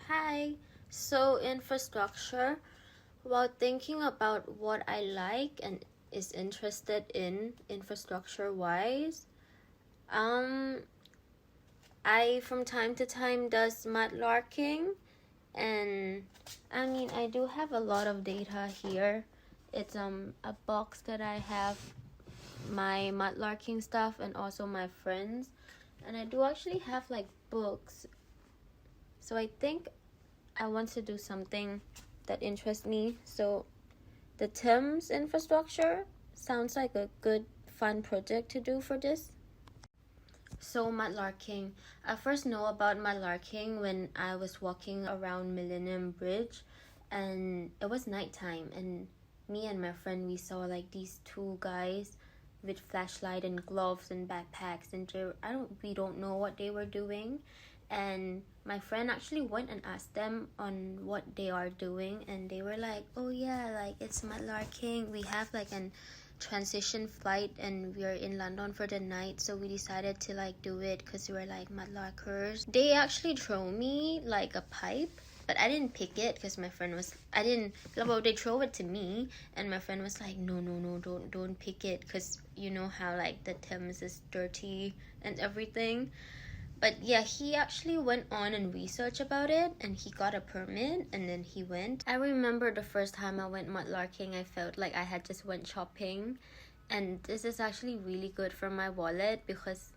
Hi. So, infrastructure. While thinking about what I like and is interested in infrastructure wise, um, I from time to time does mudlarking, and I do have a lot of data here. It's a box that I have my mudlarking stuff and also my friends, and I do actually have like books. So I think I want to do something that interests me. So the Thames Infrastructure sounds like a good, fun project to do for this. So mudlarking. I first know about mudlarking when I was walking around Millennium Bridge, and it was nighttime, and me and my friend we saw like these two guys with flashlight and gloves and backpacks, and we don't know what they were doing, and my friend actually went and asked them on what they are doing, and they were like, oh yeah, like it's mudlarking, we have like an transition flight and we are in London for the night, so we decided to like do it because we were like mudlarkers. They actually throw me like a pipe, but I didn't pick it because my friend was I didn't well they throw it to me, and my friend was like, no, don't pick it, because you know how like the Thames is dirty and everything. But yeah, he actually went on and researched about it, and he got a permit, and then he went. I remember the first time I went mudlarking, I felt like I had just went shopping, and this is actually really good for my wallet because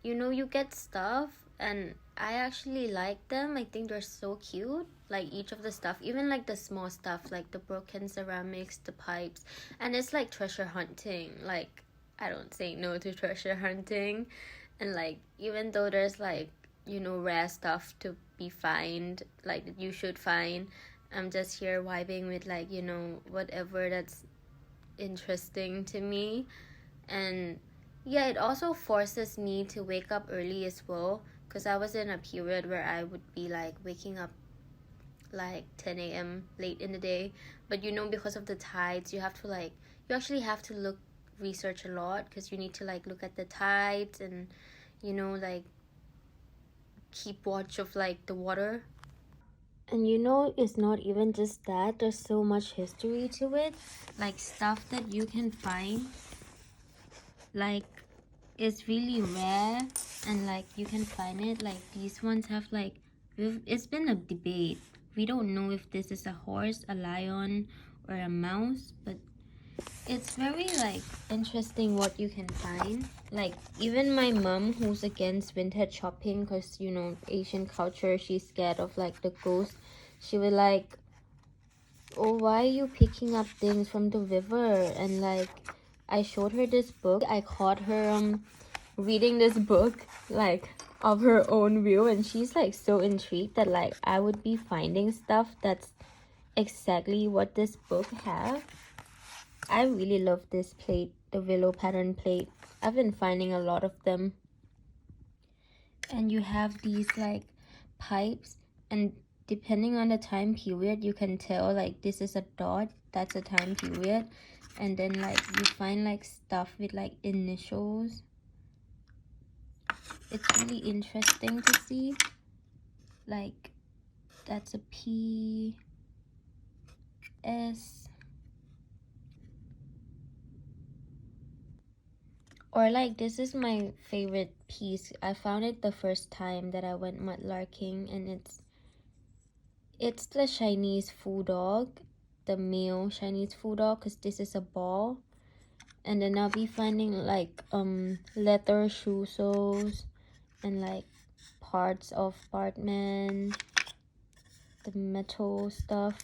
you get stuff, and I actually like them. I think they're so cute, like each of the stuff, even like the small stuff like the broken ceramics, the pipes, and it's like treasure hunting. Like, I don't say no to treasure hunting, and like even though there's like rare stuff to be find, like that you should find, I'm just here vibing with like whatever that's interesting to me. And yeah, it also forces me to wake up early as well, because I was in a period where I would be like waking up like 10 a.m. late in the day. But because of the tides, you actually have to research a lot, because you need to like look at the tides and like keep watch of like the water. And it's not even just that, there's so much history to it, like stuff that you can find like it's really rare, and like you can find it, like these ones have like it's been a debate. We don't know if this is a horse, a lion, or a mouse, but it's very like interesting what you can find. Like even my mom, who's against vintage shopping because Asian culture, she's scared of like the ghost, she was like, oh, why are you picking up things from the river? And like I showed her this book. I caught her reading this book like of her own view, and she's like so intrigued that like I would be finding stuff that's exactly what this book have. I really love this plate, the willow pattern plate. I've been finding a lot of them. And you have these like pipes, and depending on the time period you can tell like this is a dot, that's a time period. And then like you find like stuff with like initials. It's really interesting to see, like that's a P S, or like this is my favorite piece. I found it the first time that I went mudlarking, and it's the Chinese food dog, the male Chinese food dog, because this is a ball. And then I'll be finding like leather shoe soles and like parts of Bartman, the metal stuff.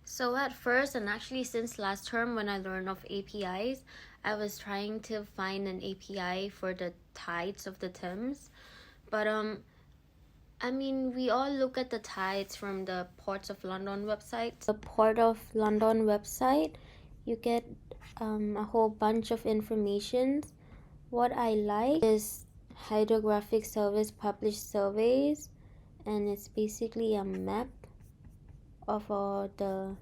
So at first, and actually since last term when I learned of APIs, I was trying to find an API for the tides of the Thames. But we all look at the tides from the Ports of London website. The Port of London website, you get a whole bunch of information. What I like is Hydrographic Service published surveys, and it's basically a map of the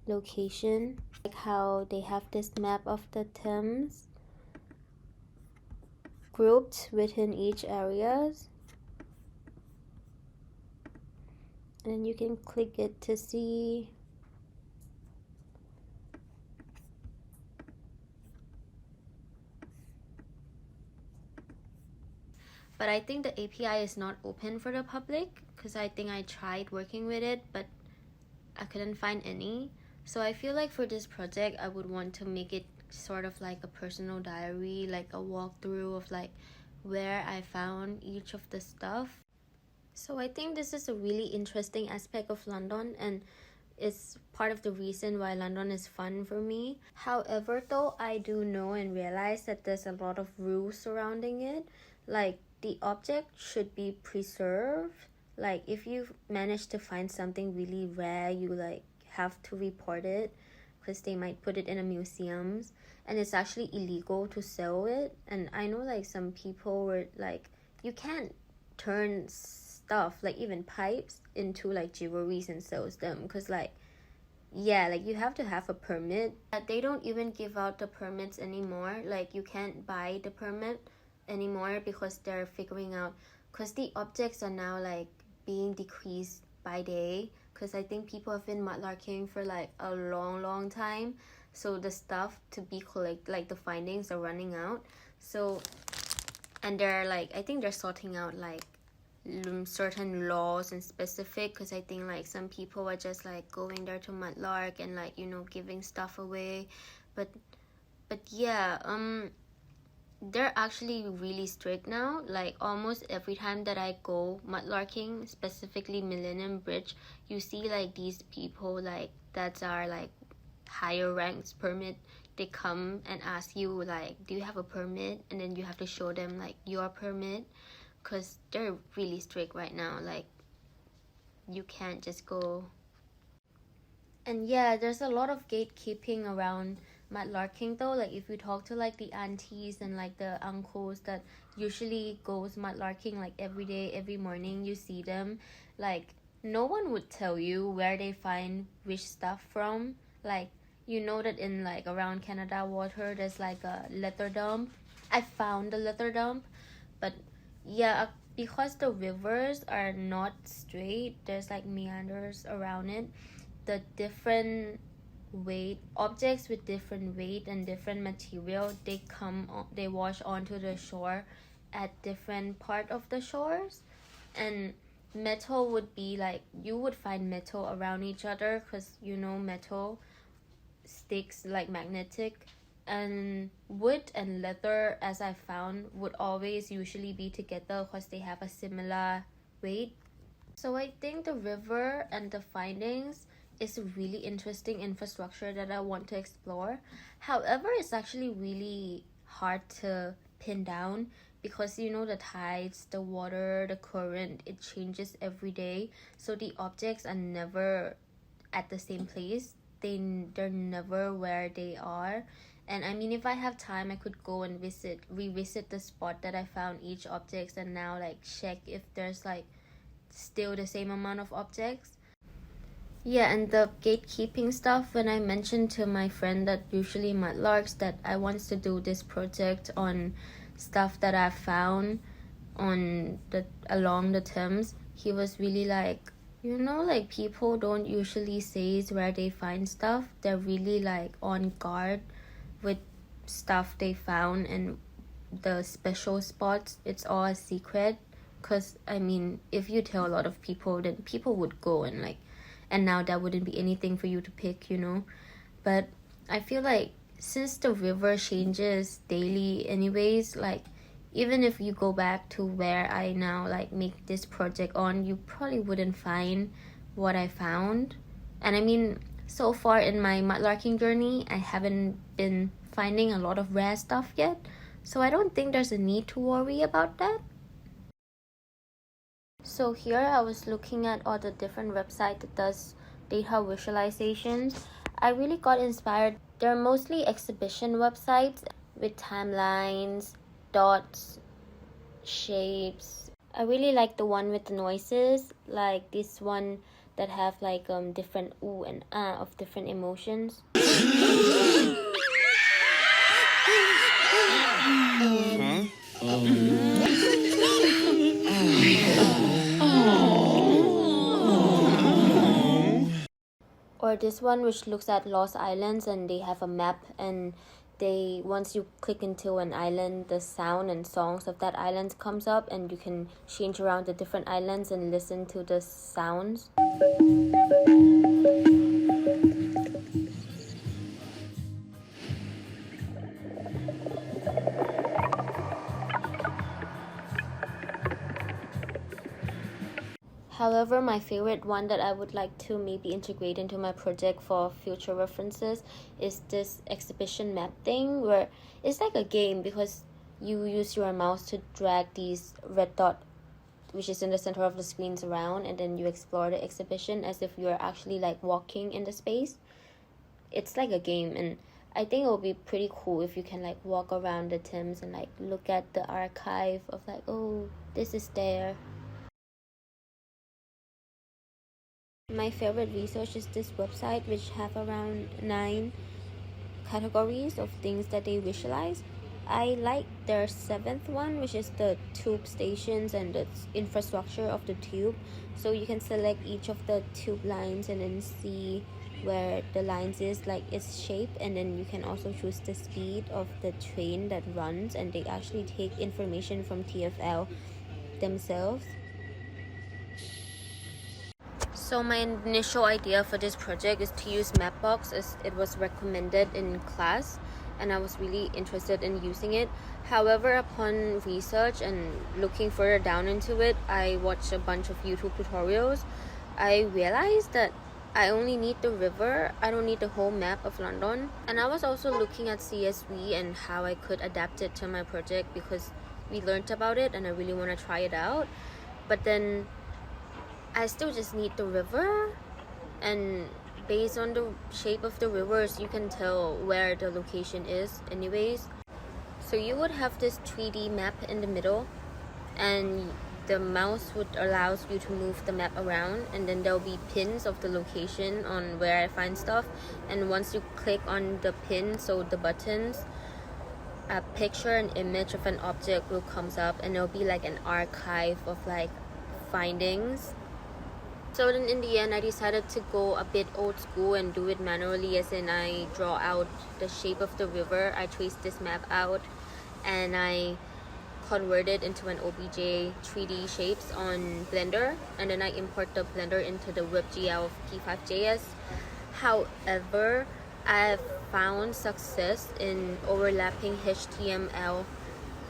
location, like how they have this map of the Thames grouped within each areas. and then you can click it to see. But I think the API is not open for the public because I think I tried working with it, but I couldn't find any. So I feel like for this project, I would want to make it sort of like a personal diary, like a walkthrough of like where I found each of the stuff. So I think this is a really interesting aspect of London, and it's part of the reason why London is fun for me. However, though, I do know and realize that there's a lot of rules surrounding it. Like, the object should be preserved. Like, if you manage to find something really rare, you like have to report it because they might put it in a museums, and it's actually illegal to sell it. And I know like some people were like, you can't turn stuff like even pipes into like jewelries and sells them because like, yeah, like you have to have a permit. They don't even give out the permits anymore. Like you can't buy the permit anymore because they're figuring out, because the objects are now like being decreased by day, because I think people have been mudlarking for like a long time, so the stuff to be collected, like the findings, are running out. So, and they're like, I think they're sorting out like certain laws and specific, because I think like some people are just like going there to mudlark and like, you know, giving stuff away. But yeah, they're actually really strict now. Like almost every time that I go mudlarking, specifically Millennium Bridge, you see like these people like that are like higher ranks permit. They come and ask you like, do you have a permit? And then you have to show them like your permit, because they're really strict right now. Like you can't just go. And yeah, there's a lot of gatekeeping around mudlarking though. Like if you talk to like the aunties and like the uncles that usually goes mudlarking like every day, every morning, you see them, like no one would tell you where they find which stuff from. Like, you know that in like around Canada Water there's like a leather dump. I found a leather dump, but yeah, because the rivers are not straight, there's like meanders around it. The different weight objects with different weight and different material, they wash onto the shore at different part of the shores. And metal would be like, you would find metal around each other because, you know, metal sticks like magnetic, and wood and leather, as I found, would always usually be together because they have a similar weight. So I think the river and the findings is a really interesting infrastructure that I want to explore. However, it's actually really hard to pin down because, you know, the tides, the water, the current, it changes every day. So the objects are never at the same place. They're never where they are. And I mean, if I have time, I could go and revisit the spot that I found each objects, and now like check if there's like still the same amount of objects. Yeah, and the gatekeeping stuff, when I mentioned to my friend that usually mudlarks that I wants to do this project on stuff that I found on the along the Thames, he was really like, you know, like people don't usually say where they find stuff. They're really like on guard with stuff they found, and the special spots, it's all a secret. Because I mean, if you tell a lot of people, then people would go and like, and now there wouldn't be anything for you to pick, you know. But I feel like since the river changes daily anyways, like even if you go back to where I now like make this project on, you probably wouldn't find what I found. And I mean, so far in my mudlarking journey, I haven't been finding a lot of rare stuff yet, so I don't think there's a need to worry about that. So here I was looking at all the different websites that does data visualizations. I really got inspired. They're mostly exhibition websites with timelines, dots, shapes. I really like the one with the noises, like this one that have like different ooh and ah of different emotions. Or this one, which looks at lost islands, and they have a map, and they, once you click into an island, the sound and songs of that island comes up, and you can change around the different islands and listen to the sounds. However, my favorite one that I would like to maybe integrate into my project for future references is this exhibition map thing, where it's like a game because you use your mouse to drag these red dot, which is in the center of the screens, around, and then you explore the exhibition as if you're actually like walking in the space. It's like a game, and I think it will be pretty cool if you can like walk around the Thames and like look at the archive of like, oh, this is there. My favorite research is this website, which have around 9 categories of things that they visualize. I like their 7th one, which is the tube stations and the infrastructure of the tube. So you can select each of the tube lines and then see where the lines is, like its shape, and then you can also choose the speed of the train that runs, and they actually take information from TfL themselves. So my initial idea for this project is to use Mapbox as it was recommended in class, and I was really interested in using it. However, upon research and looking further down into it, I watched a bunch of YouTube tutorials. I realized that I only need the river, I don't need the whole map of London. And I was also looking at CSV and how I could adapt it to my project because we learned about it and I really want to try it out. But then I still just need the river, and based on the shape of the rivers, you can tell where the location is anyways. So you would have this 3D map in the middle, and the mouse would allows you to move the map around, and then there'll be pins of the location on where I find stuff, and once you click on the pin, so the buttons, a picture and image of an object will comes up, and there'll be like an archive of like findings. So then in the end, I decided to go a bit old school and do it manually, as in I draw out the shape of the river, I trace this map out, and I convert it into an OBJ 3D shapes on Blender, and then I import the Blender into the WebGL of P5.js. However, I've found success in overlapping HTML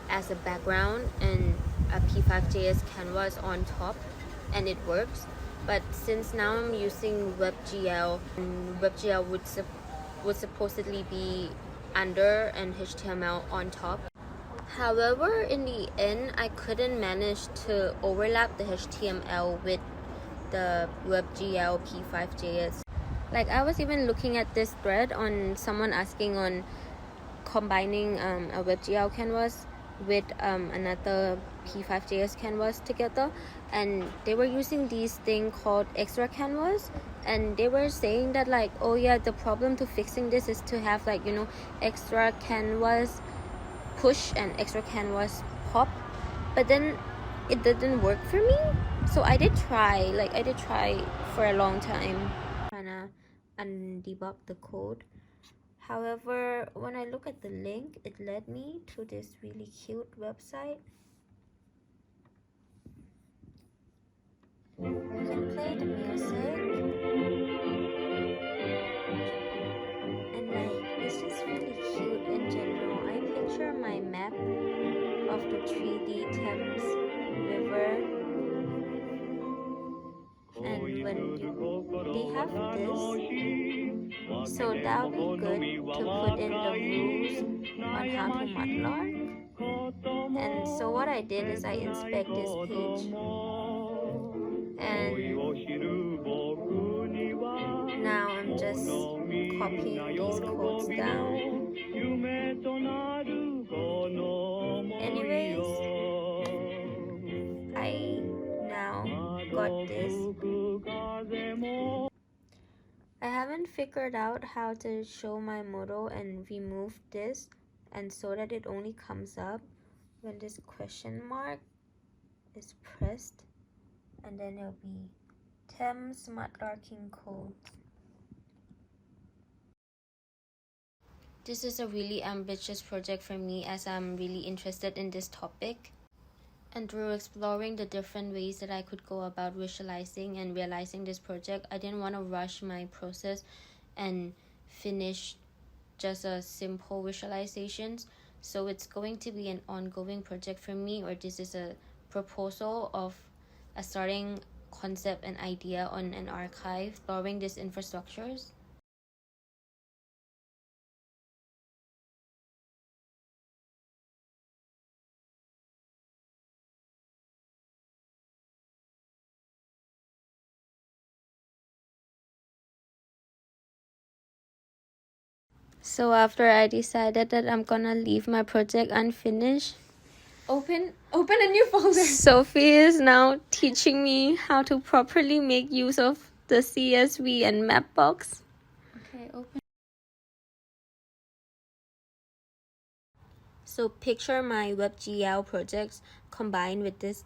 as a background and a P5.js canvas on top, and it works. But since now I'm using WebGL, and WebGL would supposedly be under and HTML on top. However, in the end, I couldn't manage to overlap the HTML with the WebGL P5.js. Like, I was even looking at this thread on someone asking on combining a WebGL canvas with another P5.js canvas together, and they were using these thing called extra canvas, and they were saying that like, oh yeah, the problem to fixing this is to have like, you know, extra canvas push and extra canvas pop, but then it didn't work for me. So I did try for a long time trying to undebug the code. However, when I look at the link, it led me to this really cute website. You can play the music, and like, it's just really cute in general. I picture my map of the 3D Thames River, and they have this, so that'll be good to put in the rules on how to mudlark. And so what I did is I inspect this page, and now I'm just copying these codes down. Anyways, I now got this. I haven't figured out how to show my model and remove this, and so that it only comes up when this question mark is pressed, and then it'll be Thames mudlarking codes. This is a really ambitious project for me as I'm really interested in this topic. And through exploring the different ways that I could go about visualizing and realizing this project, I didn't want to rush my process and finish just a simple visualizations. So it's going to be an ongoing project for me, or this is a proposal of a starting concept and idea on an archive exploring these infrastructures. So after I decided that I'm gonna leave my project unfinished, Open a new folder. Sophie is now teaching me how to properly make use of the CSV and Mapbox. Okay, open. So picture my WebGL projects combined with this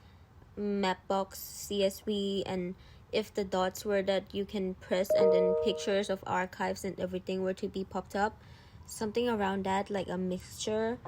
Mapbox CSV, and if the dots were that you can press and then pictures of archives and everything were to be popped up, something around that, like a mixture